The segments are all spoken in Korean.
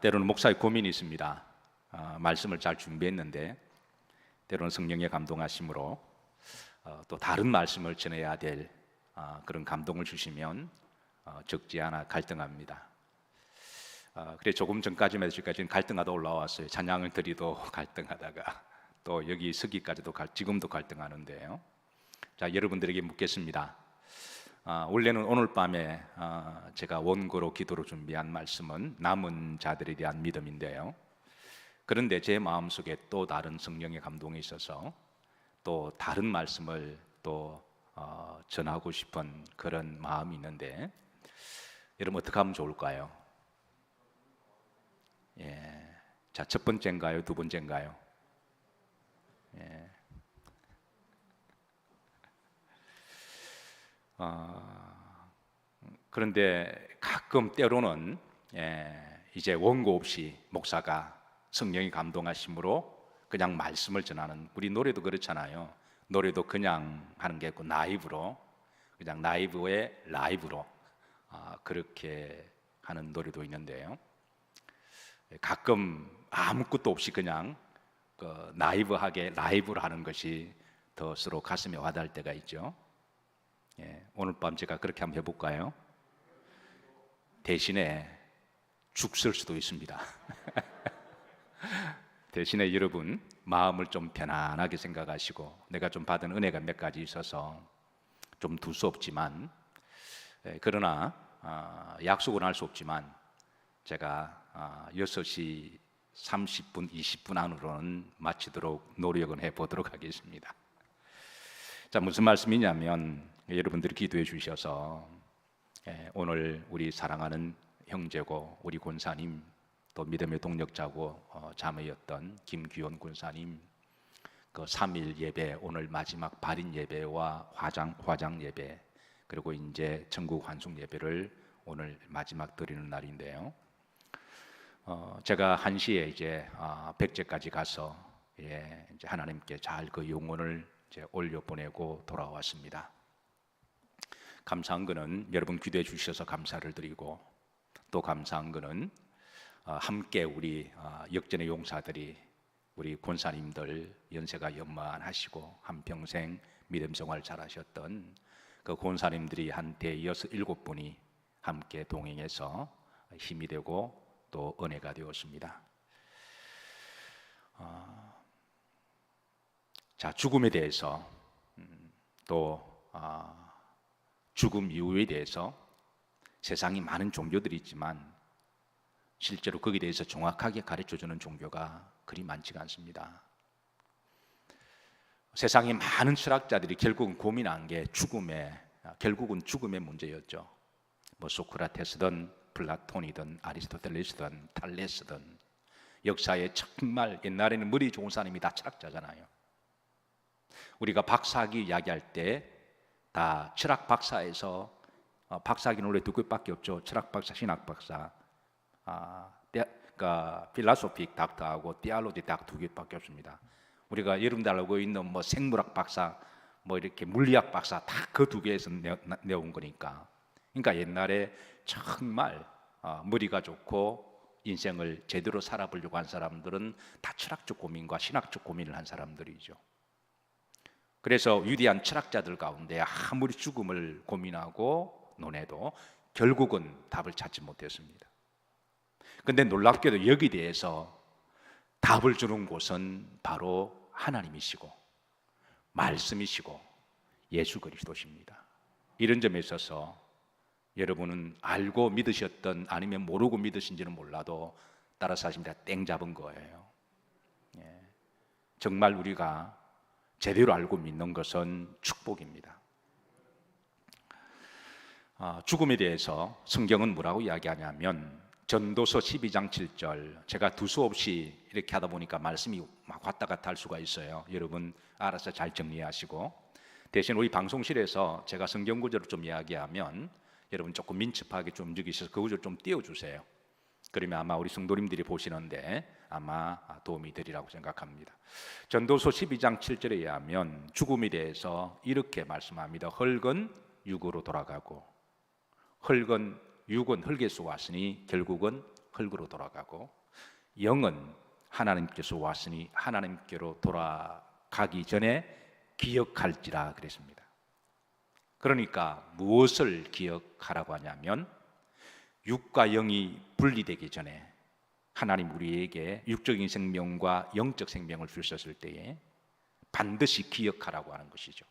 때로는 목사의 고민이 있습니다. 말씀을 잘 준비했는데 때로는 성령의 감동하심으로 또 다른 말씀을 전해야 될 그런 감동을 주시면 적지 않아 갈등합니다. 그래 조금 전까지만 해도 지금까지는 갈등하다 올라왔어요. 찬양을 드리도 갈등하다가 또 여기 서기까지도 지금도 갈등하는데요. 자, 여러분들에게 묻겠습니다. 원래는 오늘 밤에 제가 원고로 기도로 준비한 말씀은 남은 자들에 대한 믿음인데요. 그런데 제 마음속에 또 다른 성령의 감동이 있어서 또 다른 말씀을 또 전하고 싶은 그런 마음이 있는데 여러분 어떻게 하면 좋을까요? 자, 첫 번째인가요? 두 번째인가요? 그런데 가끔 때로는 이제 원고 없이 목사가 성령이 감동하심으로 그냥 말씀을 전하는, 우리 노래도 그렇잖아요. 노래도 그냥 하는 게 있고 나이브로, 그냥 나이브의 라이브로 그렇게 하는 노래도 있는데요. 가끔 아무것도 없이 그냥 나이브하게 라이브로 하는 것이 더 서로 가슴에 와닿을 때가 있죠. 오늘 밤 제가 그렇게 한번 해볼까요? 대신에 죽을 수도 있습니다. 대신에 여러분 마음을 좀 편안하게 생각하시고, 내가 좀 받은 은혜가 몇 가지 있어서 좀 두서없지만, 그러나 약속은 할 수 없지만 제가 6시 30분, 20분 안으로는 마치도록 노력은 해보도록 하겠습니다. 자, 무슨 말씀이냐면 여러분들이 기도해 주셔서 오늘 우리 사랑하는 형제고 우리 권사님, 또 믿음의 동력자고 자매였던 김규현 권사님 그 3일 예배, 오늘 마지막 발인 예배와 화장 예배, 그리고 이제 천국 환송 예배를 오늘 마지막 드리는 날인데요. 제가 1시에 이제 백제까지 가서 이제 하나님께 잘 그 영혼을 이제 올려 보내고 돌아왔습니다. 감사한 거는 여러분 기도해 주셔서 감사를 드리고, 또 감사한 거는 함께 우리 역전의 용사들이, 우리 권사님들 연세가 연만하시고 한평생 믿음 생활 잘하셨던 그 권사님들이 한 대여섯 7분이 함께 동행해서 힘이 되고 또 은혜가 되었습니다. 자, 죽음에 대해서 또 죽음 이후에 대해서 세상에 많은 종교들이 있지만 실제로 거기에 대해서 정확하게 가르쳐주는 종교가 그리 많지가 않습니다. 세상에 많은 철학자들이 결국은 고민한 게 결국은 죽음의 문제였죠. 뭐 소크라테스든 플라톤이든 아리스토텔레스든 탈레스든, 역사에 정말 옛날에는 머리 좋은 사람이 다 철학자잖아요. 우리가 박사학위 이야기할 때 다 철학 박사에서 박사학위는 원래 두 개밖에 없죠. 철학 박사, 신학 박사, 필라소픽 닥터하고 디알로지 닥터 두 개밖에 없습니다. 우리가 여러분들 알고 있는 뭐 생물학 박사, 뭐 이렇게 물리학 박사 다 그 두 개에서 내온 거니까. 그러니까 옛날에 정말 머리가 좋고 인생을 제대로 살아보려고 한 사람들은 다 철학적 고민과 신학적 고민을 한 사람들이죠. 그래서 위대한 철학자들 가운데 아무리 죽음을 고민하고 논해도 결국은 답을 찾지 못했습니다. 그런데 놀랍게도 여기 대해서 답을 주는 곳은 바로 하나님이시고 말씀이시고 예수 그리스도십니다. 이런 점에 있어서 여러분은 알고 믿으셨던 아니면 모르고 믿으신지는 몰라도 따라서 하십니다. 땡 잡은 거예요. 정말 우리가 제대로 알고 믿는 것은 축복입니다. 죽음에 대해서 성경은 뭐라고 이야기하냐면 전도서 12장 7절, 제가 두서없이 이렇게 하다 보니까 말씀이 막 왔다 갔다 할 수가 있어요. 여러분 알아서 잘 정리하시고, 대신 우리 방송실에서 제가 성경 구절을 좀 이야기하면 여러분 조금 민첩하게 좀 움직이셔서 그 구절 좀 띄워주세요. 그러면 아마 우리 성도님들이 보시는데 아마 도움이 되리라고 생각합니다. 전도서 12장 7절에 의하면 죽음에 대해서 이렇게 말씀합니다. 흙은 육으로 돌아가고, 흙은 흙에서 왔으니 결국은 흙으로 돌아가고, 영은 하나님께서 왔으니 하나님께로 돌아가기 전에 기억할지라 그랬습니다. 그러니까 무엇을 기억하라고 하냐면, 육과 영이 분리되기 전에 하나님 우리에게 육적인 생명과 영적 생명을 주셨을 때에 반드시 기억하라고 하는 것이죠.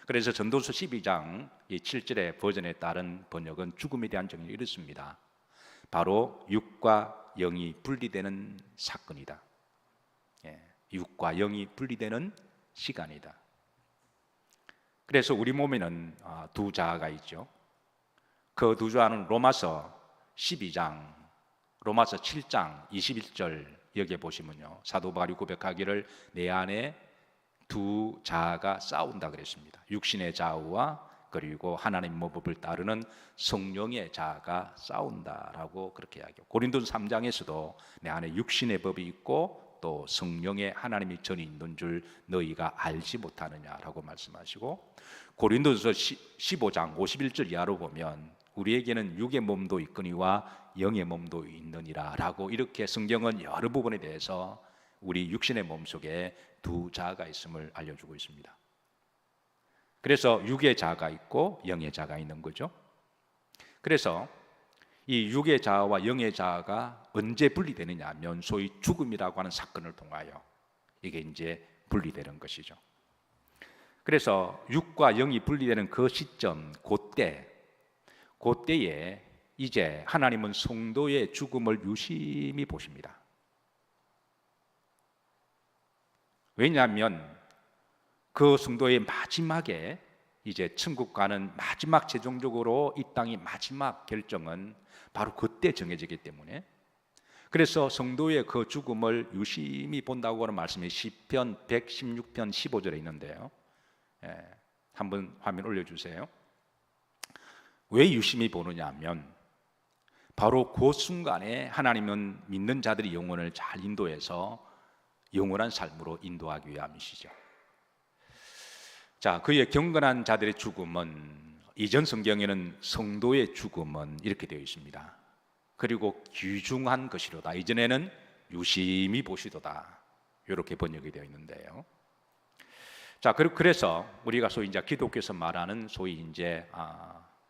그래서 전도서 12장 7절의 버전에 따른 번역은 죽음에 대한 정의를 이렇습니다. 바로 육과 영이 분리되는 사건이다. 육과 영이 분리되는 시간이다. 그래서 우리 몸에는 두 자아가 있죠. 그 두 자아는 로마서 12장, 로마서 7장 21절 여기에 보시면요, 사도 바울이 고백하기를 내 안에 두 자아가 싸운다 그랬습니다. 육신의 자아와 그리고 하나님 모법을 따르는 성령의 자아가 싸운다라고 그렇게 이야기해요. 고린도서 3장에서도 내 안에 육신의 법이 있고 또 성령의 하나님의 전이 있는 줄 너희가 알지 못하느냐라고 말씀하시고, 고린도서 15장 51절 이하로 보면 우리에게는 육의 몸도 있거니와 영의 몸도 있느니라 라고, 이렇게 성경은 여러 부분에 대해서 우리 육신의 몸 속에 두 자아가 있음을 알려주고 있습니다. 그래서 육의 자아가 있고 영의 자아가 있는 거죠. 그래서 이 육의 자아와 영의 자아가 언제 분리되느냐 하면 소위 죽음이라고 하는 사건을 통하여 이게 이제 분리되는 것이죠. 그래서 육과 영이 분리되는 그 시점, 그때에 이제 하나님은 성도의 죽음을 유심히 보십니다. 왜냐하면 그 성도의 마지막에 이제 천국 가는 마지막, 최종적으로 이 땅의 마지막 결정은 바로 그때 정해지기 때문에, 그래서 성도의 그 죽음을 유심히 본다고 하는 말씀이 시편 116편 15절에 있는데요. 한번 화면 올려주세요. 왜 유심히 보느냐 하면 바로 그 순간에 하나님은 믿는 자들의 영혼을 잘 인도해서 영원한 삶으로 인도하기 위함이시죠. 자, 그의 경건한 자들의 죽음은, 이전 성경에는 성도의 죽음은 이렇게 되어 있습니다. 그리고 귀중한 것이로다. 이전에는 유심히 보시도다. 이렇게 번역이 되어 있는데요. 자, 그래서 우리가 소위 이제 기독교에서 말하는 소위 이제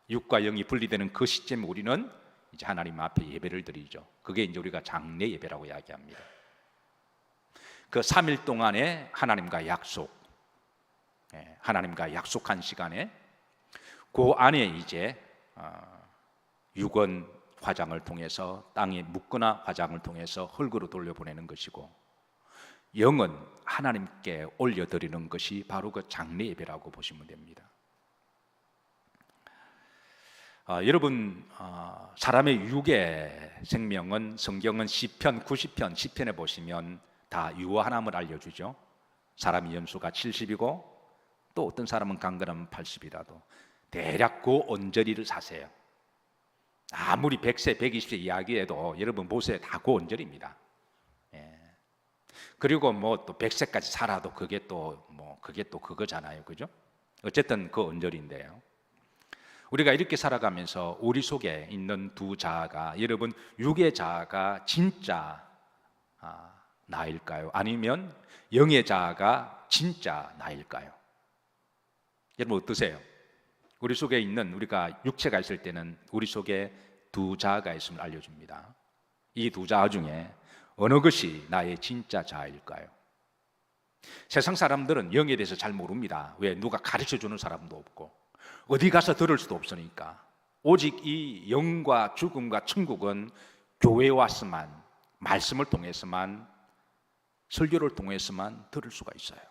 육과 영이 분리되는 그 시점에 우리는 이제 하나님 앞에 예배를 드리죠. 그게 이제 우리가 장례 예배라고 이야기합니다. 그 3일 동안의 하나님과 약속, 하나님과 약속한 시간에 그 안에 이제 육은 화장을 통해서 땅에 묻거나 화장을 통해서 흙으로 돌려보내는 것이고, 영은 하나님께 올려드리는 것이 바로 그 장례 예배라고 보시면 됩니다. 여러분, 사람의 육의 생명은 성경은 시편 90편 10편에 보시면 다 유한함을 알려주죠. 사람이 연수가 70이고 또 어떤 사람은 강건하면 80이라도 대략 그 언저리를 사세요. 아무리 100세 120세 이야기해도 여러분 보세요, 다 그 언저리입니다. 그리고 뭐 또 100세까지 살아도 그게 또 그거잖아요, 그죠? 어쨌든 그 언저리인데요. 우리가 이렇게 살아가면서 우리 속에 있는 두 자아가, 여러분 육의 자아가 진짜 나일까요? 아니면 영의 자아가 진짜 나일까요? 여러분 어떠세요? 우리 속에 있는, 우리가 육체가 있을 때는 우리 속에 두 자아가 있음을 알려줍니다. 이 두 자아 중에 어느 것이 나의 진짜 자아일까요? 세상 사람들은 영에 대해서 잘 모릅니다. 왜? 누가 가르쳐주는 사람도 없고 어디 가서 들을 수도 없으니까. 오직 이 영과 죽음과 천국은 교회에 왔으만, 말씀을 통해서만, 설교를 통해서만 들을 수가 있어요.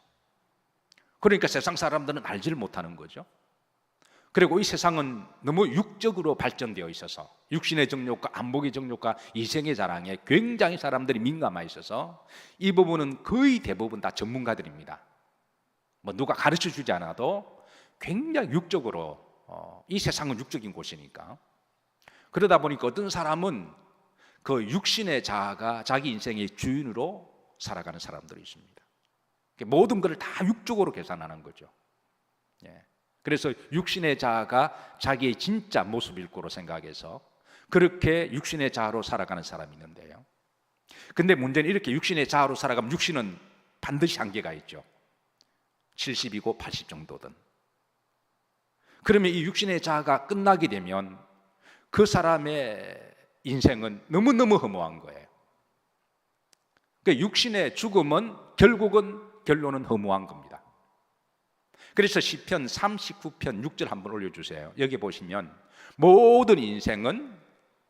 그러니까 세상 사람들은 알지를 못하는 거죠. 그리고 이 세상은 너무 육적으로 발전되어 있어서 육신의 정욕과 안목의 정욕과 이생의 자랑에 굉장히 사람들이 민감해 있어서 이 부분은 거의 대부분 다 전문가들입니다. 뭐 누가 가르쳐 주지 않아도 굉장히 육적으로, 이 세상은 육적인 곳이니까. 그러다 보니까 어떤 사람은 그 육신의 자아가 자기 인생의 주인으로 살아가는 사람들이 있습니다. 모든 것을 다 육적으로 계산하는 거죠. 그래서 육신의 자아가 자기의 진짜 모습일 거로 생각해서 그렇게 육신의 자아로 살아가는 사람이 있는데요. 근데 문제는 이렇게 육신의 자아로 살아가면 육신은 반드시 한계가 있죠. 70이고 80 정도든. 그러면 이 육신의 자아가 끝나게 되면 그 사람의 인생은 너무너무 허무한 거예요. 그러니까 육신의 죽음은 결론은 허무한 겁니다. 그래서 시편 39편 6절 한번 올려주세요. 여기 보시면 모든 인생은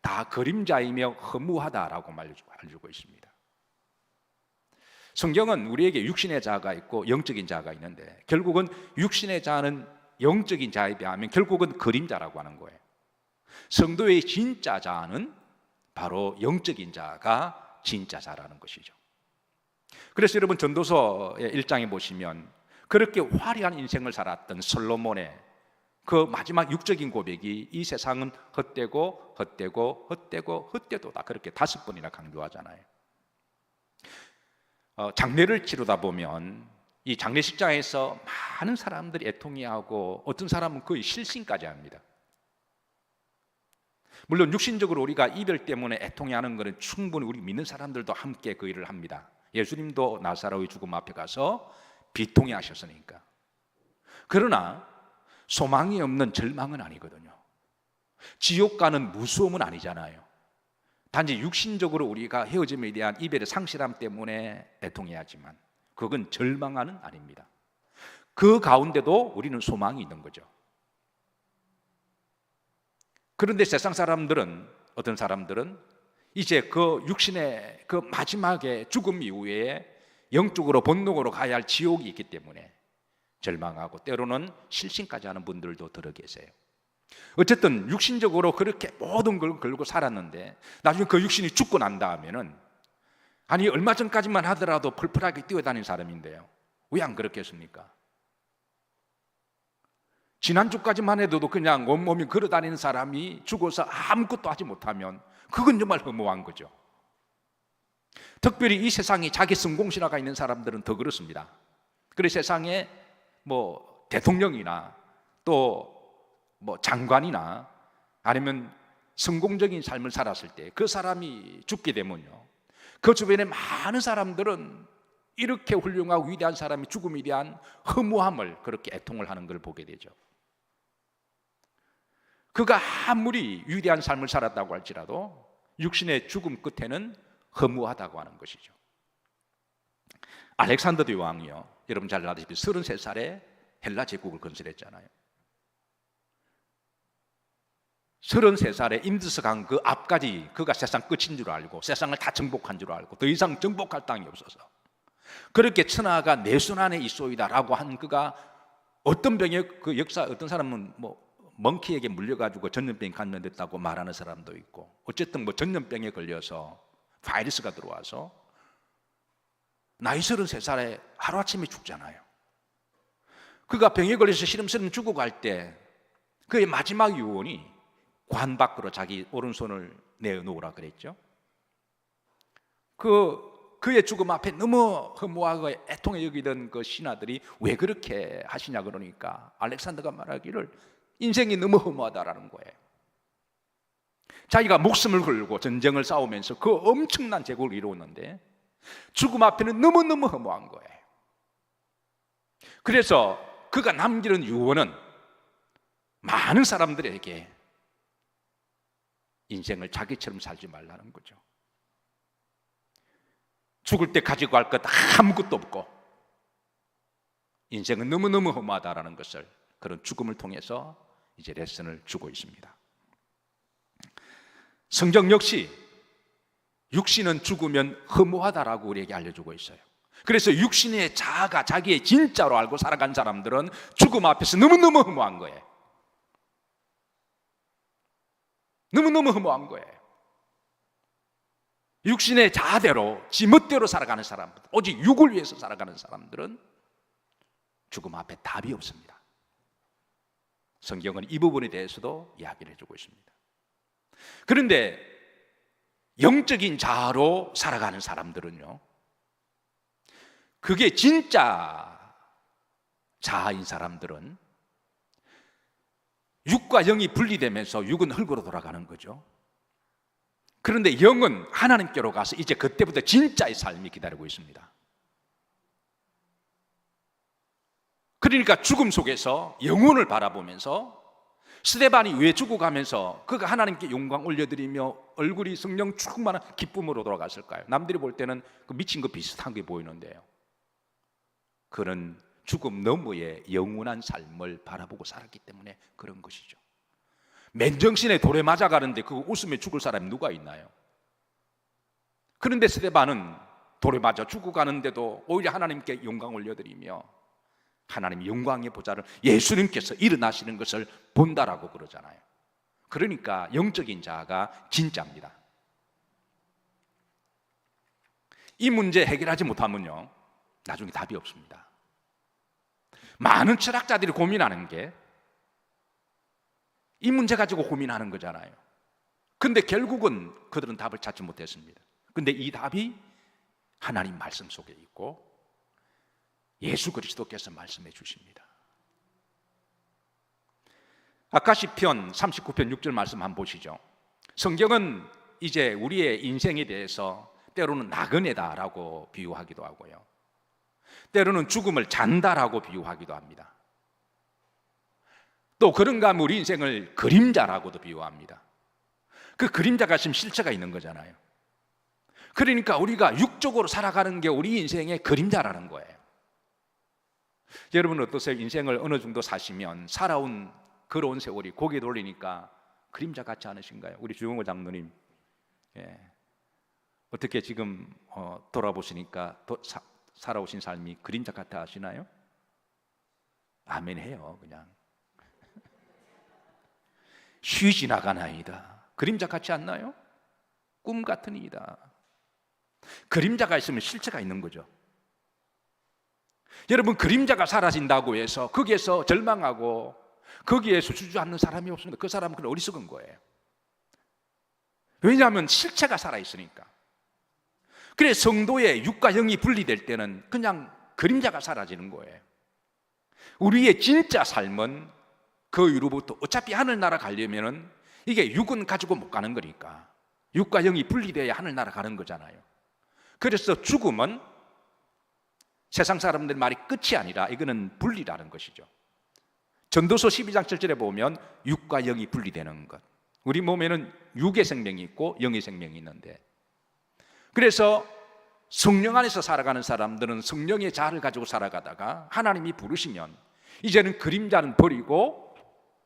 다 그림자이며 허무하다라고 말해주고 있습니다. 성경은 우리에게 육신의 자아가 있고 영적인 자아가 있는데 결국은 육신의 자아는 영적인 자에 비하면 결국은 그림자라고 하는 거예요. 성도의 진짜 자아는 바로 영적인 자가 진짜 자라는 것이죠. 그래서 여러분 전도서의 1장에 보시면 그렇게 화려한 인생을 살았던 솔로몬의 그 마지막 육적인 고백이 이 세상은 헛되고 헛되고 헛되고 헛되도다, 그렇게 5번이나 강조하잖아요. 장례를 치르다 보면 이 장례식장에서 많은 사람들이 애통해하고 어떤 사람은 거의 실신까지 합니다. 물론 육신적으로 우리가 이별 때문에 애통해하는 것은 충분히 우리 믿는 사람들도 함께 그 일을 합니다. 예수님도 나사로의 죽음 앞에 가서 비통해 하셨으니까. 그러나 소망이 없는 절망은 아니거든요. 지옥 가는 무서움은 아니잖아요. 단지 육신적으로 우리가 헤어짐에 대한 이별의 상실함 때문에 애통해야지만 그건 절망은 아닙니다. 그 가운데도 우리는 소망이 있는 거죠. 그런데 세상 사람들은, 어떤 사람들은 이제 그 육신의 그 마지막에 죽음 이후에 영적으로 본능으로 가야 할 지옥이 있기 때문에 절망하고 때로는 실신까지 하는 분들도 들어 계세요. 어쨌든 육신적으로 그렇게 모든 걸 걸고 살았는데 나중에 그 육신이 죽고 난 다음에는, 아니 얼마 전까지만 하더라도 펄펄하게 뛰어다닌 사람인데요, 왜 안 그렇겠습니까? 지난주까지만 해도 그냥 온몸이 걸어다니는 사람이 죽어서 아무것도 하지 못하면 그건 정말 허무한 거죠. 특별히 이 세상에 자기 성공신화가 있는 사람들은 더 그렇습니다. 그래서 세상에 뭐 대통령이나 또 뭐 장관이나 아니면 성공적인 삶을 살았을 때 그 사람이 죽게 되면요, 그 주변에 많은 사람들은 이렇게 훌륭하고 위대한 사람이 죽음에 대한 허무함을, 그렇게 애통을 하는 걸 보게 되죠. 그가 아무리 위대한 삶을 살았다고 할지라도 육신의 죽음 끝에는 허무하다고 하는 것이죠. 알렉산더 대왕이요, 여러분 잘 아시다시피 33살에 헬라 제국을 건설했잖아요. 33살에 임드스 강 그 앞까지 그가 세상 끝인 줄 알고 세상을 다 정복한 줄 알고 더 이상 정복할 땅이 없어서 그렇게 천하가 내 손 안에 있소이다라고 한 그가 어떤 병에, 그 역사 어떤 사람은 뭐 멍키에게 물려가지고 전염병이 감염됐다고 말하는 사람도 있고, 어쨌든 뭐 전염병에 걸려서 바이러스가 들어와서 나이 33살에 하루아침에 죽잖아요. 그가 병에 걸려서 시름시름 죽어갈 때 그의 마지막 유언이 관 밖으로 자기 오른손을 내놓으라 그랬죠. 그의 죽음 앞에 너무 허무하고 애통해 여기던 그 신하들이 왜 그렇게 하시냐 그러니까 알렉산더가 말하기를 인생이 너무 허무하다라는 거예요. 자기가 목숨을 걸고 전쟁을 싸우면서 그 엄청난 제국을 이루었는데 죽음 앞에는 너무너무 허무한 거예요. 그래서 그가 남기는 유언은 많은 사람들에게 인생을 자기처럼 살지 말라는 거죠. 죽을 때 가지고 갈 것 아무것도 없고 인생은 너무너무 허무하다라는 것을 그런 죽음을 통해서 이제 레슨을 주고 있습니다. 성경 역시 육신은 죽으면 허무하다라고 우리에게 알려주고 있어요. 그래서 육신의 자아가 자기의 진짜로 알고 살아간 사람들은 죽음 앞에서 너무너무 허무한 거예요. 너무너무 허무한 거예요. 육신의 자아대로 지멋대로 살아가는 사람들, 오직 육을 위해서 살아가는 사람들은 죽음 앞에 답이 없습니다. 성경은 이 부분에 대해서도 이야기를 해주고 있습니다. 그런데 영적인 자아로 살아가는 사람들은요, 그게 진짜 자아인 사람들은 육과 영이 분리되면서 육은 흙으로 돌아가는 거죠. 그런데 영은 하나님께로 가서 이제 그때부터 진짜의 삶이 기다리고 있습니다. 그러니까 죽음 속에서 영혼을 바라보면서 스데반이 왜 죽어가면서 그가 하나님께 영광 올려드리며 얼굴이 성령 충만한 기쁨으로 돌아갔을까요? 남들이 볼 때는 그 미친 거 비슷한 게 보이는데요, 그는 죽음 너머의 영원한 삶을 바라보고 살았기 때문에 그런 것이죠. 맨정신에 돌에 맞아가는데 그거 웃으며 죽을 사람이 누가 있나요? 그런데 스데반은 돌에 맞아 죽어가는데도 오히려 하나님께 영광 올려드리며 하나님 영광의 보좌를 예수님께서 일어나시는 것을 본다라고 그러잖아요. 그러니까 영적인 자가 진짜입니다. 이 문제 해결하지 못하면요, 나중에 답이 없습니다. 많은 철학자들이 고민하는 게 이 문제 가지고 고민하는 거잖아요. 근데 결국은 그들은 답을 찾지 못했습니다. 근데 이 답이 하나님 말씀 속에 있고 예수 그리스도께서 말씀해 주십니다. 아까 시편 39편 6절 말씀 한번 보시죠. 성경은 이제 우리의 인생에 대해서 때로는 나그네다라고 비유하기도 하고요, 때로는 죽음을 잔다라고 비유하기도 합니다. 또 그런가 하면 우리 인생을 그림자라고도 비유합니다. 그 그림자가 지금 실체가 있는 거잖아요. 그러니까 우리가 육적으로 살아가는 게 우리 인생의 그림자라는 거예요. 여러분 어떠세요? 인생을 어느 정도 사시면 살아온 걸어온 세월이 고개 돌리니까 그림자 같지 않으신가요? 우리 주영호 장로님, 어떻게 지금 돌아보시니까 살아오신 삶이 그림자 같아 하시나요? 아멘 해요. 그냥 쉬 지나가나이다. 그림자 같지 않나요? 꿈 같은 이다. 그림자가 있으면 실체가 있는 거죠. 여러분, 그림자가 사라진다고 해서 거기에서 절망하고 거기에서 주저앉는 사람이 없습니다. 그 사람은 그냥 어리석은 거예요. 왜냐하면 실체가 살아있으니까. 그래서 성도의 육과 영이 분리될 때는 그냥 그림자가 사라지는 거예요. 우리의 진짜 삶은 그 이후로부터 어차피 하늘나라 가려면은 이게 육은 가지고 못 가는 거니까 육과 영이 분리돼야 하늘나라 가는 거잖아요. 그래서 죽음은 세상 사람들 말이 끝이 아니라 이거는 분리라는 것이죠. 전도서 12장 7절에 보면 육과 영이 분리되는 것. 우리 몸에는 육의 생명이 있고 영의 생명이 있는데, 그래서 성령 안에서 살아가는 사람들은 성령의 자아를 가지고 살아가다가 하나님이 부르시면 이제는 그림자는 버리고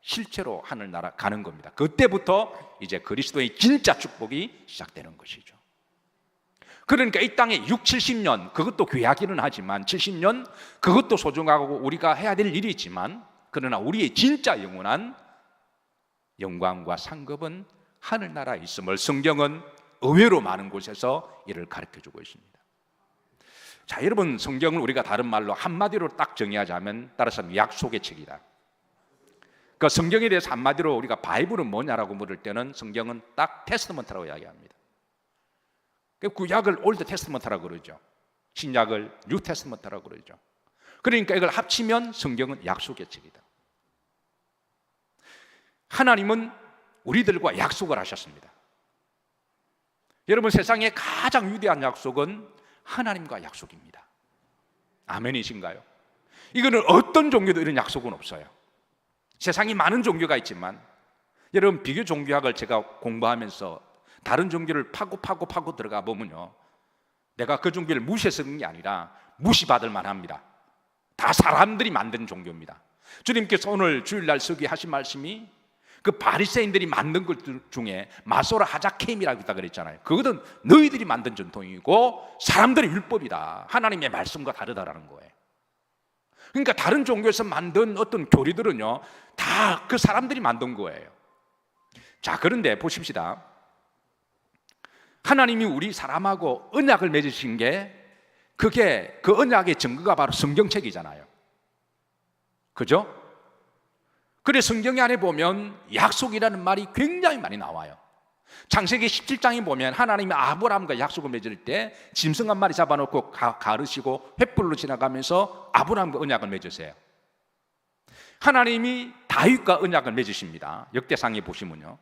실체로 하늘나라 가는 겁니다. 그때부터 이제 그리스도의 진짜 축복이 시작되는 것이죠. 그러니까 이 땅에 6, 70년, 그것도 귀하기는 하지만 70년 그것도 소중하고 우리가 해야 될 일이지만, 그러나 우리의 진짜 영원한 영광과 상급은 하늘나라에 있음을 성경은 의외로 많은 곳에서 이를 가르쳐주고 있습니다. 자, 여러분, 성경을 우리가 다른 말로 한마디로 딱 정의하자면 따라서 약속의 책이다. 그 성경에 대해서 한마디로 우리가 바이블은 뭐냐라고 물을 때는 성경은 딱 테스트먼트라고 이야기합니다. 구약을 올드 테스트먼트라고 그러죠. 신약을 뉴 테스트먼트라고 그러죠. 그러니까 이걸 합치면 성경은 약속의 책이다. 하나님은 우리들과 약속을 하셨습니다. 여러분, 세상의 가장 위대한 약속은 하나님과 약속입니다. 아멘이신가요? 이거는 어떤 종교도 이런 약속은 없어요. 세상이 많은 종교가 있지만, 여러분 비교 종교학을 제가 공부하면서 다른 종교를 파고 들어가 보면요, 내가 그 종교를 무시해서 그런 게 아니라 무시받을 만합니다. 다 사람들이 만든 종교입니다. 주님께서 오늘 주일날 서기하신 말씀이 그 바리새인들이 만든 것 중에 마소라 하자케임이라고 있다 그랬잖아요. 그것은 너희들이 만든 전통이고 사람들의 율법이다. 하나님의 말씀과 다르다라는 거예요. 그러니까 다른 종교에서 만든 어떤 교리들은요, 다 그 사람들이 만든 거예요. 자, 그런데 보십시다. 하나님이 우리 사람하고 언약을 맺으신 게, 그게 그 언약의 증거가 바로 성경책이잖아요. 그죠? 그래서 성경 안에 보면 약속이라는 말이 굉장히 많이 나와요. 창세기 17장에 보면 하나님이 아브라함과 약속을 맺을 때 짐승 한 마리 잡아놓고 가르시고 횃불로 지나가면서 아브라함과 언약을 맺으세요. 하나님이 다윗과 언약을 맺으십니다. 역대상에 보시면요,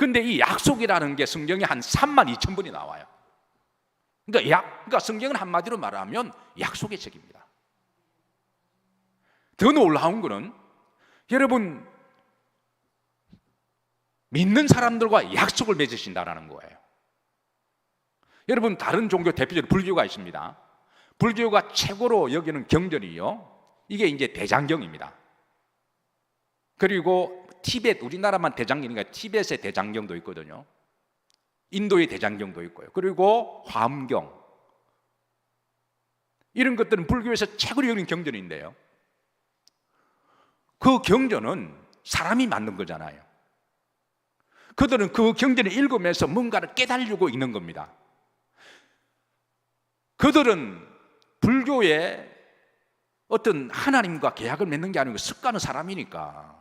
근데 이 약속이라는 게 성경에 한 32,000번이 나와요. 그러니까 성경은 한마디로 말하면 약속의 책입니다. 더 놀라운 거는 여러분, 믿는 사람들과 약속을 맺으신다라는 거예요. 여러분, 다른 종교 대표적으로 불교가 있습니다. 불교가 최고로 여기는 경전이요, 이게 이제 대장경입니다. 그리고 티벳, 우리나라만 대장경이니까 티벳의 대장경도 있거든요. 인도의 대장경도 있고요. 그리고 화엄경, 이런 것들은 불교에서 최고로 여기는 경전인데요, 그 경전은 사람이 만든 거잖아요. 그들은 그 경전을 읽으면서 뭔가를 깨달으려고 읽는 겁니다. 그들은 불교의 어떤 하나님과 계약을 맺는 게 아니고 석가는 사람이니까,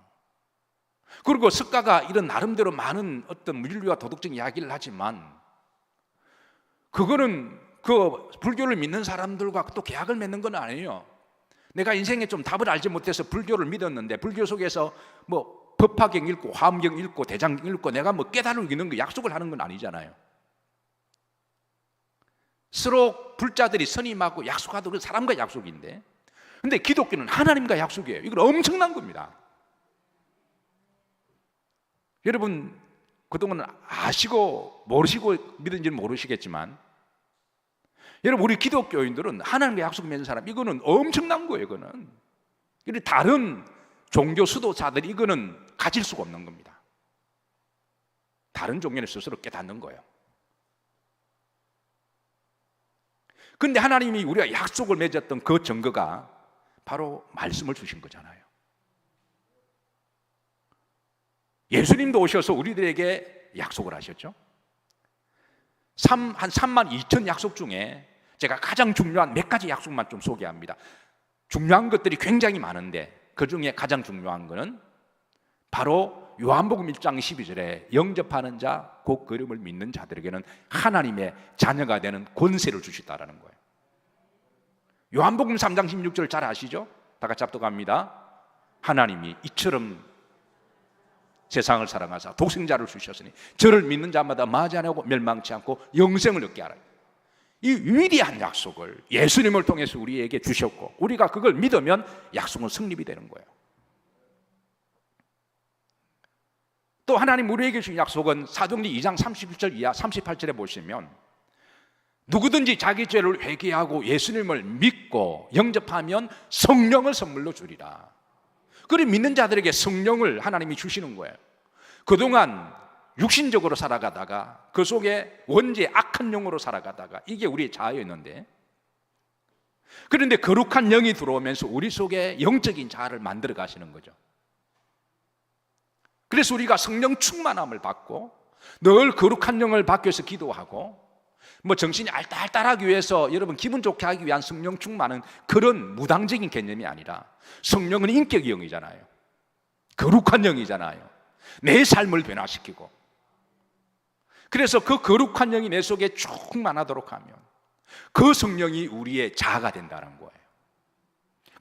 그리고 석가가 이런 나름대로 많은 어떤 물리와 도덕적인 이야기를 하지만 그거는 그 불교를 믿는 사람들과 또 계약을 맺는 건 아니에요. 내가 인생에 좀 답을 알지 못해서 불교를 믿었는데 불교 속에서 뭐 법화경 읽고 화엄경 읽고 대장경 읽고 내가 뭐 깨달을 읽는 거 약속을 하는 건 아니잖아요. 서로 불자들이 선임하고 약속하던 그 사람과 약속인데, 근데 기독교는 하나님과 약속이에요. 이건 엄청난 겁니다. 여러분, 그동안 아시고 모르시고 믿은지는 모르시겠지만, 여러분, 우리 기독교인들은 하나님과 약속 맺는 사람, 이거는 엄청난 거예요. 이거는 다른 종교 수도자들이 이거는 가질 수가 없는 겁니다. 다른 종교는 스스로 깨닫는 거예요. 근데 하나님이 우리가 약속을 맺었던 그 증거가 바로 말씀을 주신 거잖아요. 예수님도 오셔서 우리들에게 약속을 하셨죠. 한 32,000 약속 중에 제가 가장 중요한 몇 가지 약속만 좀 소개합니다. 중요한 것들이 굉장히 많은데 그 중에 가장 중요한 것은 바로 요한복음 1장 12절에 영접하는 자, 곧 그 이름을 믿는 자들에게는 하나님의 자녀가 되는 권세를 주시다라는 거예요. 요한복음 3장 16절 잘 아시죠? 다 같이 합독합니다. 하나님이 이처럼 세상을 사랑하사 독생자를 주셨으니 저를 믿는 자마다 마지 않고 멸망치 않고 영생을 얻게 하라. 이 위대한 약속을 예수님을 통해서 우리에게 주셨고, 우리가 그걸 믿으면 약속은 성립이 되는 거예요. 또 하나님 우리에게 주신 약속은 사도행전 2장 31절 이하 38절에 보시면, 누구든지 자기 죄를 회개하고 예수님을 믿고 영접하면 성령을 선물로 주리라. 그리 믿는 자들에게 성령을 하나님이 주시는 거예요. 그동안 육신적으로 살아가다가 그 속에 원죄 악한 영으로 살아가다가 이게 우리의 자아였는데, 그런데 거룩한 영이 들어오면서 우리 속에 영적인 자아를 만들어 가시는 거죠. 그래서 우리가 성령 충만함을 받고 늘 거룩한 영을 받기 위해서 기도하고, 뭐 정신이 알딸딸하기 위해서 여러분 기분 좋게 하기 위한 성령 충만은 그런 무당적인 개념이 아니라, 성령은 인격의 영이잖아요. 거룩한 영이잖아요. 내 삶을 변화시키고, 그래서 그 거룩한 영이 내 속에 충만하도록 하면 그 성령이 우리의 자아가 된다는 거예요.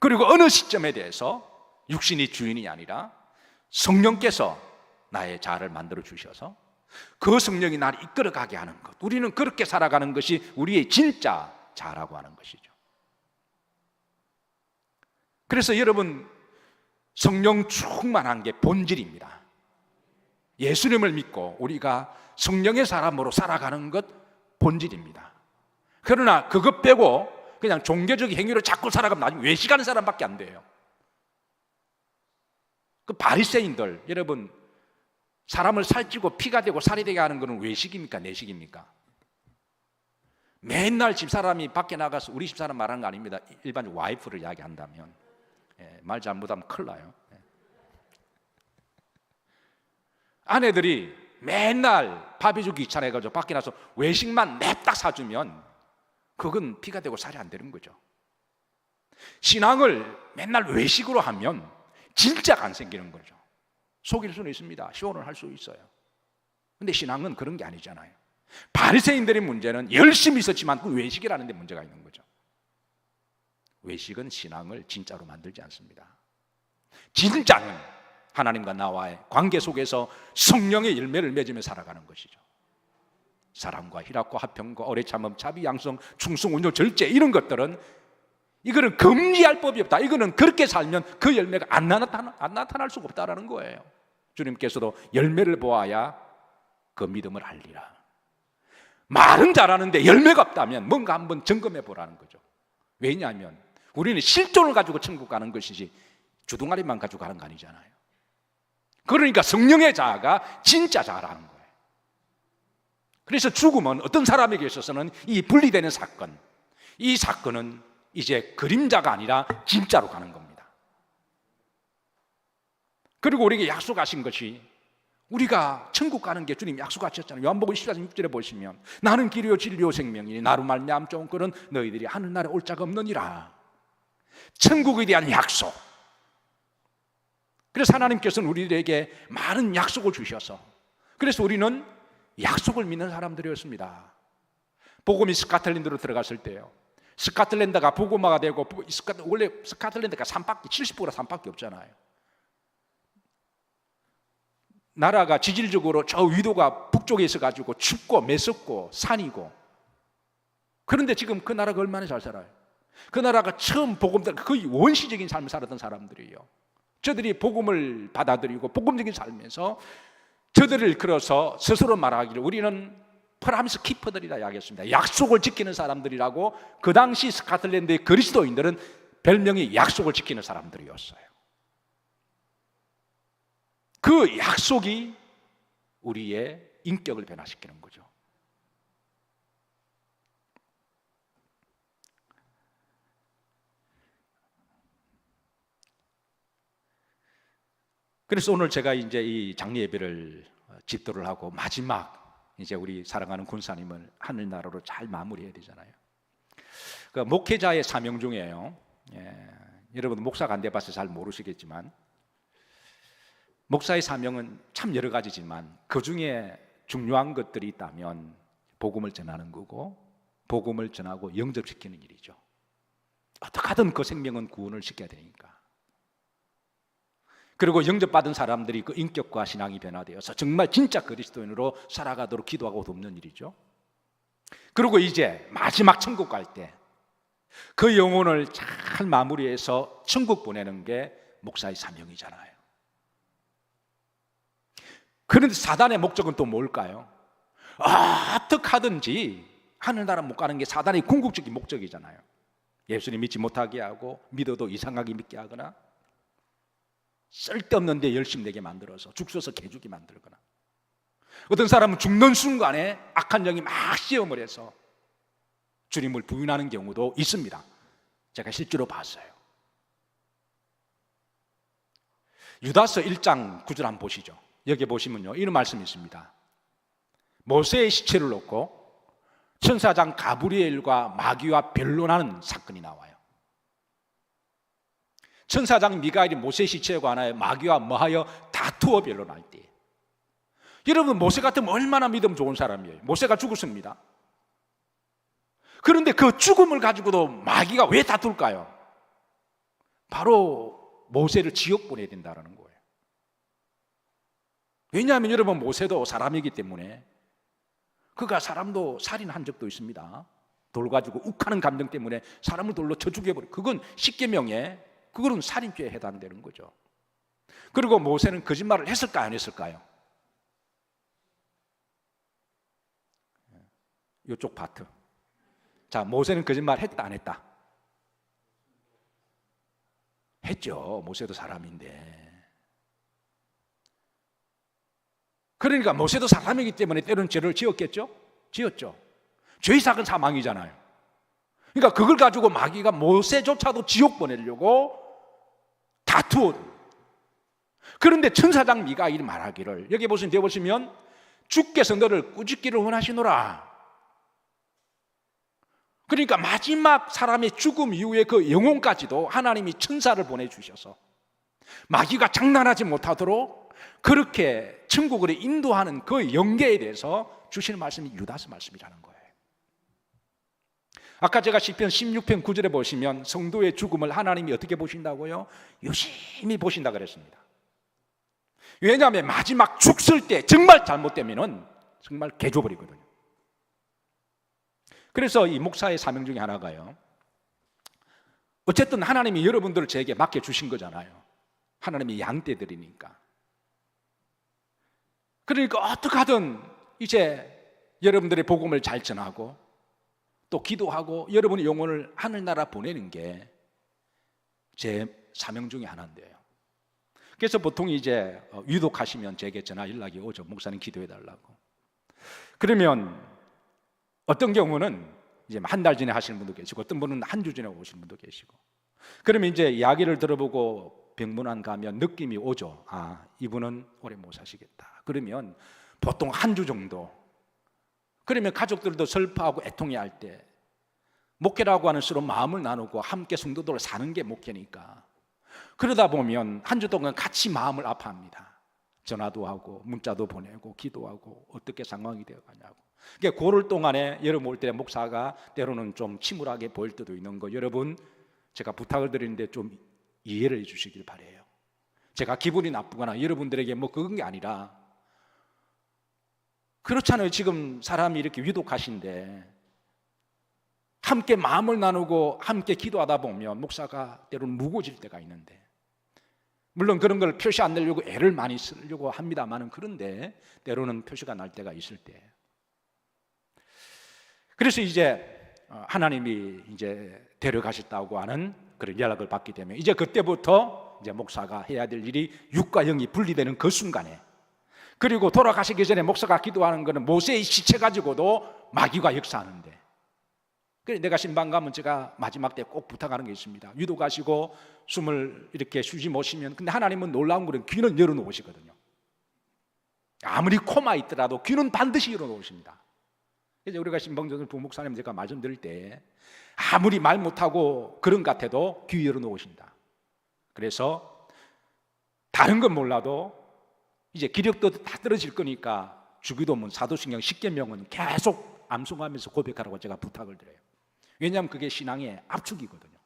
그리고 어느 시점에 대해서 육신이 주인이 아니라 성령께서 나의 자아를 만들어 주셔서 그 성령이 나를 이끌어가게 하는 것, 우리는 그렇게 살아가는 것이 우리의 진짜 자아라고 하는 것이죠. 그래서 여러분, 성령 충만한 게 본질입니다. 예수님을 믿고 우리가 성령의 사람으로 살아가는 것 본질입니다. 그러나 그것 빼고 그냥 종교적 행위로 자꾸 살아가면 나중에 외식하는 사람밖에 안 돼요. 그 바리새인들, 여러분, 사람을 살찌고 피가 되고 살이 되게 하는 것은 외식입니까? 내식입니까? 맨날 집사람이 밖에 나가서, 우리 집사람 말하는 거 아닙니다. 일반 와이프를 이야기한다면, 말 잘못하면 큰일 나요. 아내들이 맨날 밥이 주기 귀찮아가지고 밖에 나서 외식만 냅딱 사주면 그건 피가 되고 살이 안 되는 거죠. 신앙을 맨날 외식으로 하면 진짜가 안 생기는 거죠. 속일 수는 있습니다. 시원을 할 수 있어요. 근데 신앙은 그런 게 아니잖아요. 바리새인들의 문제는 열심히 있었지만 그 외식이라는 데 문제가 있는 거죠. 외식은 신앙을 진짜로 만들지 않습니다. 진짜는 하나님과 나와의 관계 속에서 성령의 열매를 맺으며 살아가는 것이죠. 사랑과 희락과 화평과 오래 참음, 자비, 양성, 충성, 온유, 절제, 이런 것들은 이거는 금지할 법이 없다. 이거는 그렇게 살면 그 열매가 안 나타날 수가 없다라는 거예요. 주님께서도 열매를 보아야 그 믿음을 알리라. 말은 잘하는데 열매가 없다면 뭔가 한번 점검해 보라는 거죠. 왜냐하면 우리는 실존을 가지고 천국 가는 것이지 주둥아리만 가지고 가는 거 아니잖아요. 그러니까 성령의 자아가 진짜 자아라는 거예요. 그래서 죽음은 어떤 사람에게 있어서는 이 분리되는 사건, 이 사건은 이제 그림자가 아니라 진짜로 가는 겁니다. 그리고 우리에게 약속하신 것이, 우리가 천국 가는 게 주님 약속하셨잖아요. 요한복음 14장 6절에 보시면 나는 길이요 진리요 생명이니 나로 말미암아 온 거는 너희들이 하늘나라에 올 자가 없느니라. 천국에 대한 약속. 그래서 하나님께서는 우리들에게 많은 약속을 주셔서, 그래서 우리는 약속을 믿는 사람들이었습니다. 복음이 스코틀랜드로 들어갔을 때요, 스코틀랜드가 복음화가 되고, 원래 스코틀랜드가 산밖에 70%가 산밖에 없잖아요. 나라가 지질적으로 저 위도가 북쪽에 있어가지고 춥고 매섭고 산이고, 그런데 지금 그 나라가 얼마나 잘 살아요. 그 나라가 처음 복음, 거의 원시적인 삶을 살았던 사람들이에요. 저들이 복음을 받아들이고 복음적인 삶에서 저들을 끌어서 스스로 말하기를 우리는 프라미스 키퍼들이라 이야기했습니다. 약속을 지키는 사람들이라고. 그 당시 스코틀랜드의 그리스도인들은 별명이 약속을 지키는 사람들이었어요. 그 약속이 우리의 인격을 변화시키는 거죠. 그래서 오늘 제가 이제 이 장례 예배를 집도를 하고 마지막 이제 우리 사랑하는 군사님을 하늘나라로 잘 마무리해야 되잖아요. 그 목회자의 사명 중에요, 여러분 목사가 안 돼봐서 잘 모르시겠지만 목사의 사명은 참 여러 가지지만 그 중에 중요한 것들이 있다면 복음을 전하는 거고, 복음을 전하고 영접시키는 일이죠. 어떻게 하든 그 생명은 구원을 시켜야 되니까. 그리고 영접받은 사람들이 그 인격과 신앙이 변화되어서 정말 진짜 그리스도인으로 살아가도록 기도하고 돕는 일이죠. 그리고 이제 마지막 천국 갈 때 그 영혼을 잘 마무리해서 천국 보내는 게 목사의 사명이잖아요. 그런데 사단의 목적은 또 뭘까요? 어떻게 하든지 하늘나라 못 가는 게 사단의 궁극적인 목적이잖아요. 예수님 믿지 못하게 하고, 믿어도 이상하게 믿게 하거나, 쓸데없는 데 열심 내게 만들어서 죽서서 개죽이 만들거나, 어떤 사람은 죽는 순간에 악한 영이 막 시험을 해서 주님을 부인하는 경우도 있습니다. 제가 실제로 봤어요. 유다서 1장 9절 한번 보시죠. 여기 보시면요, 이런 말씀이 있습니다. 모세의 시체를 놓고 천사장 가브리엘과 마귀와 변론하는 사건이 나와요. 천사장 미가엘이 모세 시체에 관하여 마귀와 뭐하여 다투어 변론할 때, 여러분 모세 같으면 얼마나 믿음 좋은 사람이에요. 모세가 죽었습니다. 그런데 그 죽음을 가지고도 마귀가 왜 다툴까요? 바로 모세를 지옥 보내야 된다는 거예요. 왜냐하면 여러분 모세도 사람이기 때문에, 그가 사람도 살인한 적도 있습니다. 돌 가지고 욱하는 감정 때문에 사람을 돌로 쳐 죽여버려. 그건 십계명에, 그거는 살인죄에 해당되는 거죠. 그리고 모세는 거짓말을 했을까요, 안 했을까요? 이쪽 파트. 자, 모세는 거짓말 했다, 안 했다? 했죠. 모세도 사람인데. 그러니까 모세도 사람이기 때문에 때로는 죄를 지었겠죠? 지었죠. 죄의삭은 사망이잖아요. 그러니까 그걸 가지고 마귀가 모세조차도 지옥 보내려고 다투어. 그런데 천사장 미가엘이 말하기를, 여기 보시면 주께서 너를 꾸짖기를 원하시노라. 그러니까 마지막 사람의 죽음 이후에 그 영혼까지도 하나님이 천사를 보내주셔서 마귀가 장난하지 못하도록 그렇게 천국으로 인도하는 그 영계에 대해서 주시는 말씀이 유다서 말씀이라는 거예요. 아까 제가 시편 16편 9절에 보시면 성도의 죽음을 하나님이 어떻게 보신다고요? 유심히 보신다 그랬습니다. 왜냐하면 마지막 죽을 때 정말 잘못되면은 정말 개줘버리거든요. 그래서 이 목사의 사명 중에 하나가요, 어쨌든 하나님이 여러분들을 저에게 맡겨주신 거잖아요. 하나님이 양떼들이니까. 그러니까 어떻게 하든 이제 여러분들의 복음을 잘 전하고 또 기도하고 여러분의 영혼을 하늘나라 보내는 게 제 사명 중에 하나인데요. 그래서 보통 이제 유독하시면 제게 전화 연락이 오죠. 목사님 기도해 달라고. 그러면 어떤 경우는 이제 한 달 전에 하시는 분도 계시고 어떤 분은 한 주 전에 오시는 분도 계시고, 그러면 이제 이야기를 들어보고 병문안 가면 느낌이 오죠. 아, 이분은 오래 못 사시겠다. 그러면 보통 한 주 정도, 그러면 가족들도 슬퍼하고 애통해할 때 목회라고 하는 수로 마음을 나누고 함께 성도들을 사는 게 목회니까, 그러다 보면 한 주 동안 같이 마음을 아파합니다. 전화도 하고 문자도 보내고 기도하고 어떻게 상황이 되어가냐고. 그러니까 고를 동안에 여러분 올 때 목사가 때로는 좀 침울하게 보일 때도 있는 거, 여러분 제가 부탁을 드리는데 좀 이해를 해 주시길 바라요. 제가 기분이 나쁘거나 여러분들에게 뭐 그런 게 아니라, 그렇잖아요. 지금 사람이 이렇게 위독하신데 함께 마음을 나누고 함께 기도하다 보면 목사가 때로는 무거워질 때가 있는데, 물론 그런 걸 표시 안 내려고 애를 많이 쓰려고 합니다만은, 그런데 때로는 표시가 날 때가 있을 때, 그래서 이제 하나님이 이제 데려가셨다고 하는 그런 연락을 받게 되면 이제 그때부터 이제 목사가 해야 될 일이 육과 영이 분리되는 그 순간에, 그리고 돌아가시기 전에 목사가 기도하는 것은 모세의 시체 가지고도 마귀가 역사하는데, 그래서 내가 신방 가면 제가 마지막 때 꼭 부탁하는 게 있습니다. 유독하시고 숨을 이렇게 쉬지 못하시면, 근데 하나님은 놀라운 거는 귀는 열어놓으시거든요. 아무리 코마 있더라도 귀는 반드시 열어놓으십니다. 그래서 우리가 신방전을 부목사님 제가 말씀드릴 때 아무리 말 못하고 그런 것 같아도 귀 열어놓으신다. 그래서 다른 건 몰라도 이제 기력도 다 떨어질 거니까 주기도문, 사도신경, 십계명은 계속 암송하면서 고백하라고 제가 부탁을 드려요. 왜냐하면 그게 신앙의 압축이거든요.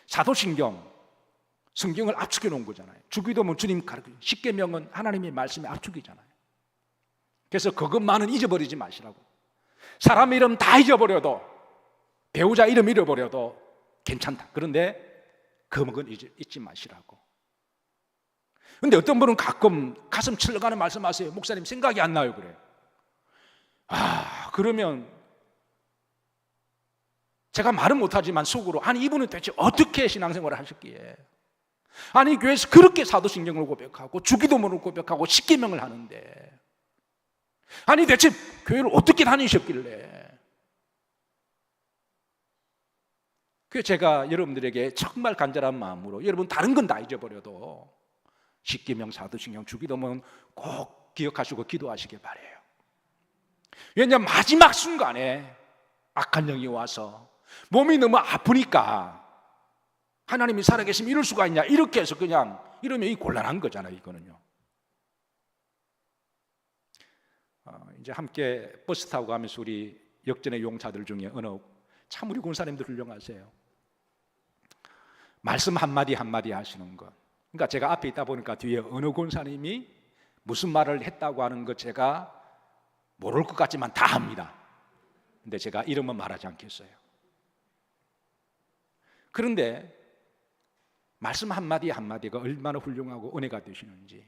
사도신경, 성경을 압축해 놓은 거잖아요. 주기도문 주님 가르쳐, 십계명은 하나님의 말씀의 압축이잖아요. 그래서 그것만은 잊어버리지 마시라고. 사람 이름 다 잊어버려도, 배우자 이름 잃어버려도 괜찮다. 그런데 그건 잊지 마시라고. 근데 어떤 분은 가끔 가슴 철렁하는 말씀하세요. 목사님 생각이 안 나요. 그래요. 그러면 제가 말은 못하지만 속으로, 아니 이분은 대체 어떻게 신앙생활을 하셨기에, 아니 교회에서 그렇게 사도신경을 고백하고 주기도문을 고백하고 십계명을 하는데, 아니 대체 교회를 어떻게 다니셨길래. 그래서 제가 여러분들에게 정말 간절한 마음으로, 여러분 다른 건 다 잊어버려도 십계명, 사도신경, 주기도문 꼭 기억하시고 기도하시길 바라요. 왜냐하면 마지막 순간에 악한 영이 와서 몸이 너무 아프니까, 하나님이 살아계시면 이럴 수가 있냐, 이렇게 해서 그냥 이러면 이 곤란한 거잖아요. 이거는요. 이제 함께 버스 타고 가면서 우리 역전의 용사들 중에 어느 참 우리 군사님들 훌륭하세요. 말씀 한마디 한마디 하시는 것. 그러니까 제가 앞에 있다 보니까 뒤에 어느 군사님이 무슨 말을 했다고 하는 것 제가 모를 것 같지만 다 합니다. 근데 제가 이름은 말하지 않겠어요. 그런데 말씀 한마디 한마디가 얼마나 훌륭하고 은혜가 되시는지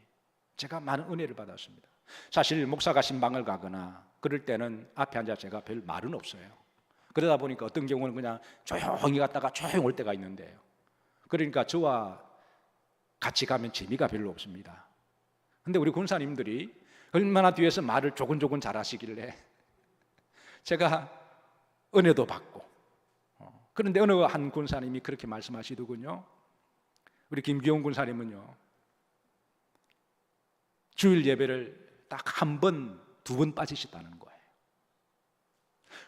제가 많은 은혜를 받았습니다. 사실 목사가 신방을 가거나 그럴 때는 앞에 앉아 제가 별 말은 없어요. 그러다 보니까 어떤 경우는 그냥 조용히 갔다가 조용히 올 때가 있는데요. 그러니까 저와 같이 가면 재미가 별로 없습니다. 근데 우리 군사님들이 얼마나 뒤에서 말을 조곤조곤 잘하시길래 제가 은혜도 받고. 그런데 어느 한 군사님이 그렇게 말씀하시더군요. 우리 김기용 군사님은요, 주일 예배를 딱 한 번, 두 번 빠지셨다는 거예요.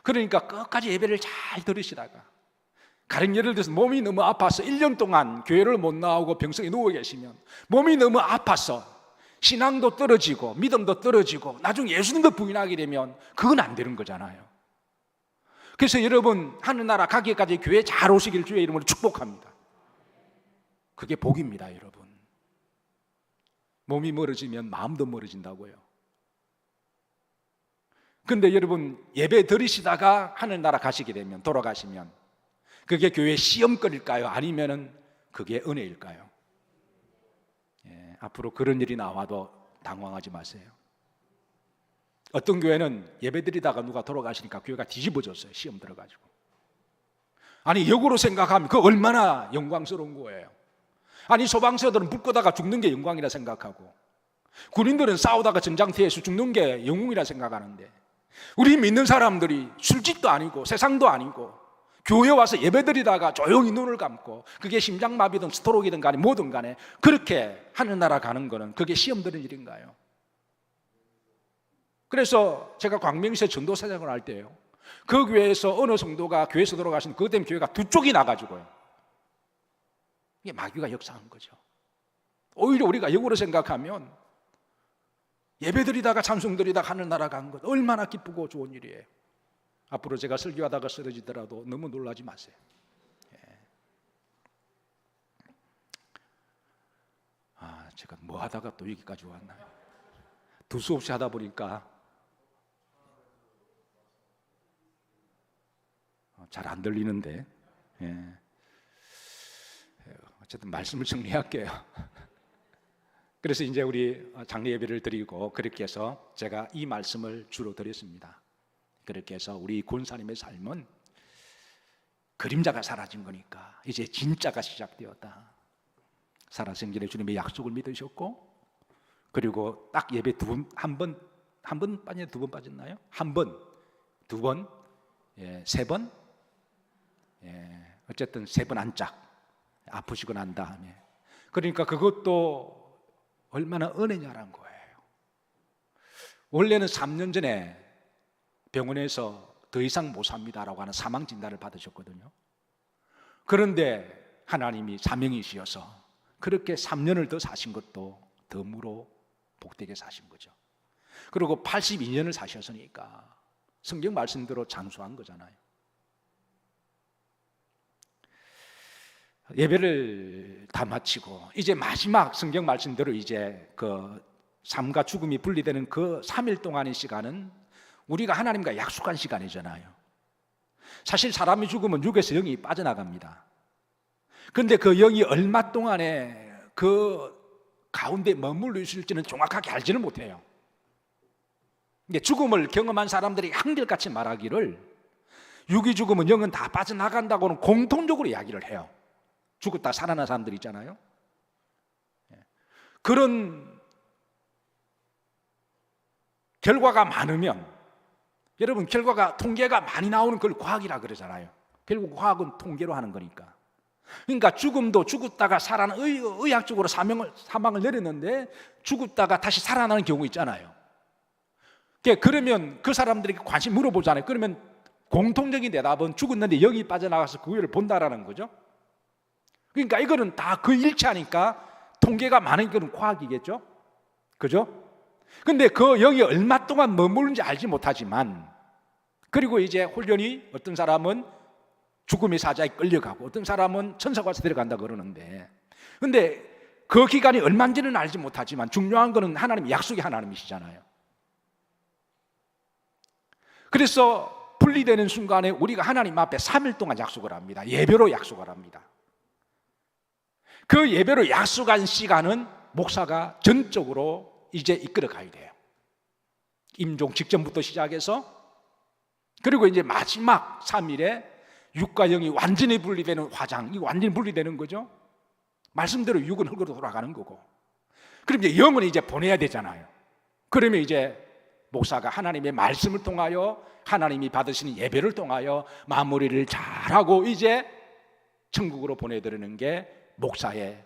그러니까 끝까지 예배를 잘 들으시다가 가령 예를 들어서 몸이 너무 아파서 1년 동안 교회를 못 나오고 병석에 누워 계시면, 몸이 너무 아파서 신앙도 떨어지고 믿음도 떨어지고 나중에 예수님도 부인하게 되면 그건 안 되는 거잖아요. 그래서 여러분 하늘나라 가기까지 교회 잘 오시길 주의 이름으로 축복합니다. 그게 복입니다, 여러분. 몸이 멀어지면 마음도 멀어진다고요. 근데 여러분, 예배 드리시다가 하늘나라 가시게 되면, 돌아가시면 그게 교회 시험거리일까요? 아니면은 그게 은혜일까요? 예, 앞으로 그런 일이 나와도 당황하지 마세요. 어떤 교회는 예배 드리다가 누가 돌아가시니까 교회가 뒤집어졌어요. 시험 들어가지고. 아니, 역으로 생각하면 그 얼마나 영광스러운 거예요. 아니, 소방서들은 불 끄다가 죽는 게 영광이라 생각하고, 군인들은 싸우다가 전장터에서 죽는 게 영웅이라 생각하는데, 우리 믿는 사람들이 술집도 아니고 세상도 아니고 교회 와서 예배드리다가 조용히 눈을 감고, 그게 심장마비든 스트로크든 간에 뭐든 간에 그렇게 하늘나라 가는 거는 그게 시험 드는 일인가요? 그래서 제가 광명시에 전도사장을 할 때요, 그 교회에서 어느 성도가 교회에서 돌아가신, 그것 때문에 교회가 두 쪽이 나가지고요, 이게 마귀가 역사한 거죠. 오히려 우리가 역으로 생각하면 예배드리다가 찬송드리다가 하늘나라 간 것 얼마나 기쁘고 좋은 일이에요. 앞으로 제가 설교하다가 쓰러지더라도 너무 놀라지 마세요. 제가 뭐 하다가 또 여기까지 왔나요? 두서없이 하다 보니까 잘 안 들리는데, 어쨌든 말씀을 정리할게요. 그래서 이제 우리 장례 예배를 드리고 그렇게 해서 제가 이 말씀을 주로 드렸습니다. 그렇게 해서 우리 권사님의 삶은 그림자가 사라진 거니까 이제 진짜가 시작되었다. 살아생전에 주님의 약속을 믿으셨고, 그리고 딱 예배 한 번 빠졌나요? 두 번 빠졌나요? 한 번, 두 번, 세 번, 어쨌든 세 번 안짝 아프시고 난 다음에, 그러니까 그것도 얼마나 은혜냐라는 거예요. 원래는 3년 전에 병원에서 더 이상 못 삽니다라고 하는 사망 진단을 받으셨거든요. 그런데 하나님이 사명이시어서 그렇게 3년을 더 사신 것도 덤으로 복되게 사신 거죠. 그리고 82년을 사셨으니까 성경 말씀대로 장수한 거잖아요. 예배를 다 마치고 이제 마지막 성경 말씀대로 이제 그 삶과 죽음이 분리되는 그 3일 동안의 시간은 우리가 하나님과 약속한 시간이잖아요. 사실 사람이 죽으면 육에서 영이 빠져나갑니다. 그런데 그 영이 얼마 동안에 그 가운데 머물러 있을지는 정확하게 알지는 못해요. 죽음을 경험한 사람들이 한결같이 말하기를, 육이 죽으면 영은 다 빠져나간다고는 공통적으로 이야기를 해요. 죽었다 살아난 사람들 있잖아요. 그런 결과가 많으면, 여러분, 결과가 통계가 많이 나오는 걸 과학이라 그러잖아요. 결국 과학은 통계로 하는 거니까. 그러니까 죽음도 죽었다가 살아난, 의학적으로 사망을 내렸는데 죽었다가 다시 살아나는 경우 있잖아요. 그러면 그 사람들에게 관심 물어보잖아요. 그러면 공통적인 대답은 죽었는데 영이 빠져나가서 그 위를 본다라는 거죠. 그러니까 이거는 다 그 일치하니까 통계가 많은 건 과학이겠죠. 그죠? 근데 그 영이 얼마 동안 머무르는지 알지 못하지만, 그리고 이제 훈련이, 어떤 사람은 죽음의 사자에 끌려가고 어떤 사람은 천사가 와서 데려간다 그러는데, 근데 그 기간이 얼마인지는 알지 못하지만 중요한 거는 하나님 약속이 하나님이시잖아요. 그래서 분리되는 순간에 우리가 하나님 앞에 3일 동안 약속을 합니다. 예배로 약속을 합니다. 그 예배로 약속한 시간은 목사가 전적으로 이제 이끌어 가야 돼요. 임종 직전부터 시작해서, 그리고 이제 마지막 3일에 육과 영이 완전히 분리되는 화장, 이 완전히 분리되는 거죠. 말씀대로 육은 흙으로 돌아가는 거고, 그럼 이제 영은 이제 보내야 되잖아요. 그러면 이제 목사가 하나님의 말씀을 통하여, 하나님이 받으시는 예배를 통하여 마무리를 잘하고 이제 천국으로 보내드리는 게 목사의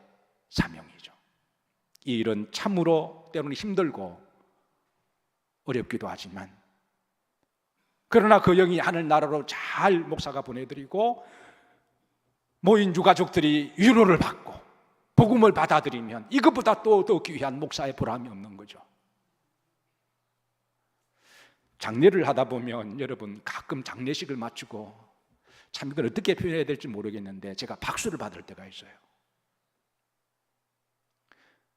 사명이죠. 이 일은 참으로 때로는 힘들고 어렵기도 하지만, 그러나 그 영이 하늘나라로 잘 목사가 보내드리고 모인 유가족들이 위로를 받고 복음을 받아들이면 이것보다 또 더 귀한 목사의 보람이 없는 거죠. 장례를 하다 보면 여러분, 가끔 장례식을 마치고 참 이걸 어떻게 표현해야 될지 모르겠는데 제가 박수를 받을 때가 있어요.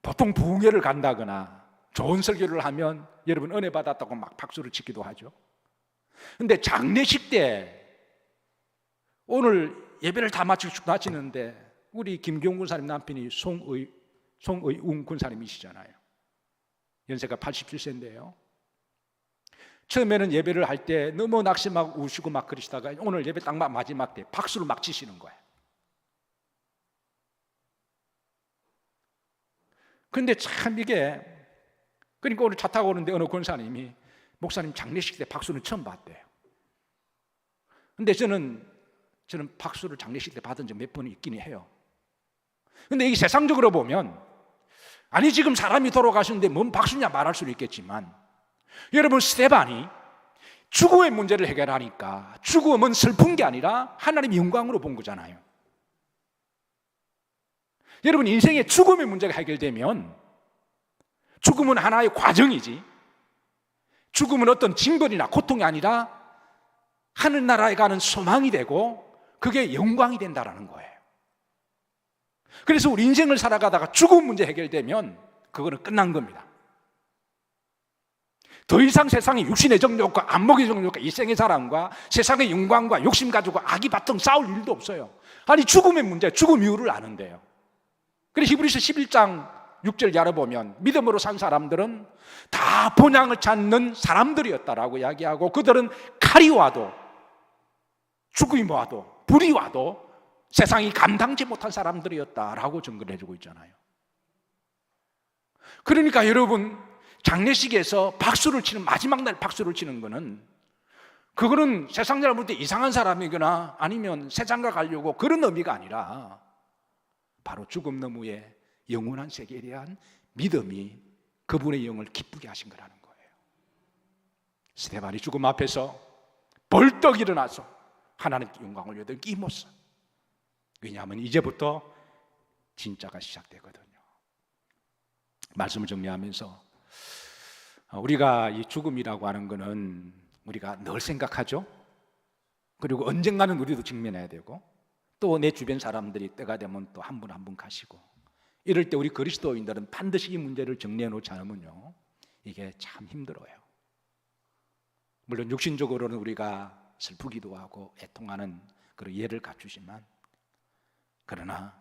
보통 부흥회를 간다거나 좋은 설교를 하면 여러분 은혜 받았다고 막 박수를 치기도 하죠. 근데 장례식 때 오늘 예배를 다 마치는데 우리 김경훈 군사님 남편이 송의웅 군사님이시잖아요. 연세가 87세인데요. 처음에는 예배를 할 때 너무 낙심하고 우시고 막 그러시다가 오늘 예배 딱 마지막 때 박수를 막 치시는 거예요. 근데 참 이게, 그러니까 오늘 차 타고 오는데 어느 권사님이 목사님 장례식 때 박수는 처음 봤대요. 근데 저는 박수를 장례식 때 받은 적 몇 번 있긴 해요. 근데 이게 세상적으로 보면, 아니 지금 사람이 돌아가셨는데 뭔 박수냐 말할 수는 있겠지만, 여러분 스데반이 죽음의 문제를 해결하니까 죽음은 슬픈 게 아니라 하나님의 영광으로 본 거잖아요. 여러분 인생의 죽음의 문제가 해결되면, 죽음은 하나의 과정이지, 죽음은 어떤 징벌이나 고통이 아니라 하늘나라에 가는 소망이 되고 그게 영광이 된다라는 거예요. 그래서 우리 인생을 살아가다가 죽음 문제 해결되면 그거는 끝난 겁니다. 더 이상 세상의 육신의 정욕과 안목의 정욕과 일생의 사랑과 세상의 영광과 욕심 가지고 아기바통 싸울 일도 없어요. 아니 죽음의 문제, 죽음 이유를 아는데요. 그래서 히브리서 11장 6절 열어보면 믿음으로 산 사람들은 다 본향을 찾는 사람들이었다라고 이야기하고, 그들은 칼이 와도 죽음이 와도 불이 와도 세상이 감당지 못한 사람들이었다라고 증거를 해주고 있잖아요. 그러니까 여러분 장례식에서 박수를 치는, 마지막 날 박수를 치는 거는, 그거는 세상 사람 볼 때 이상한 사람이거나 아니면 세상가 가려고 그런 의미가 아니라 바로 죽음 너머의 영원한 세계에 대한 믿음이 그분의 영을 기쁘게 하신 거라는 거예요. 스데반이 죽음 앞에서 벌떡 일어나서 하나님께 영광을 여든 끼모서, 왜냐하면 이제부터 진짜가 시작되거든요. 말씀을 정리하면서 우리가 이 죽음이라고 하는 거는 우리가 늘 생각하죠. 그리고 언젠가는 우리도 직면해야 되고, 또 내 주변 사람들이 때가 되면 또 한 분 한 분 가시고, 이럴 때 우리 그리스도인들은 반드시 이 문제를 정리해 놓지 않으면요, 이게 참 힘들어요. 물론 육신적으로는 우리가 슬프기도 하고 애통하는 그런 예를 갖추지만, 그러나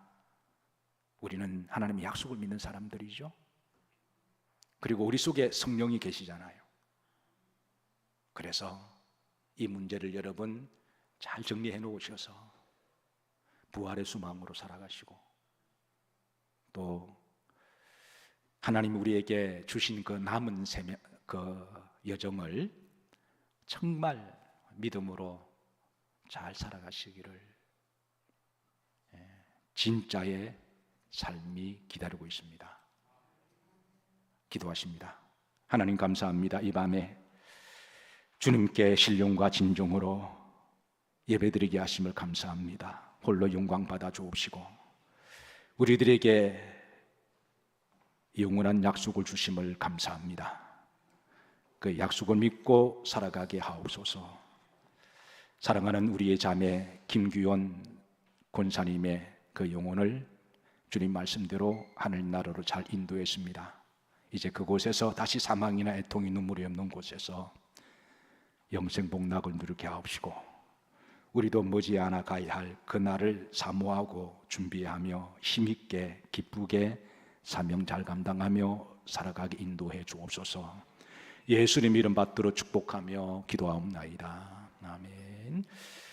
우리는 하나님의 약속을 믿는 사람들이죠. 그리고 우리 속에 성령이 계시잖아요. 그래서 이 문제를 여러분 잘 정리해 놓으셔서 부활의 소망으로 살아가시고, 또 하나님이 우리에게 주신 그 남은 그 여정을 정말 믿음으로 잘 살아가시기를 진짜의 삶이 기다리고 있습니다. 기도하십니다. 하나님 감사합니다. 이 밤에 주님께 신령과 진정으로 예배드리게 하심을 감사합니다. 홀로 영광 받아 주옵시고 우리들에게 영원한 약속을 주심을 감사합니다. 그 약속을 믿고 살아가게 하옵소서. 사랑하는 우리의 자매 김규현 권사님의 그 영혼을 주님 말씀대로 하늘나라로 잘 인도했습니다. 이제 그곳에서 다시 사망이나 애통이 눈물이 없는 곳에서 영생 복락을 누리게 하옵시고, 우리도 머지않아 가야 할 그날을 사모하고 준비하며 힘있게 기쁘게 사명 잘 감당하며 살아가게 인도해 주옵소서. 예수님 이름 받들어 축복하며 기도하옵나이다. 아멘.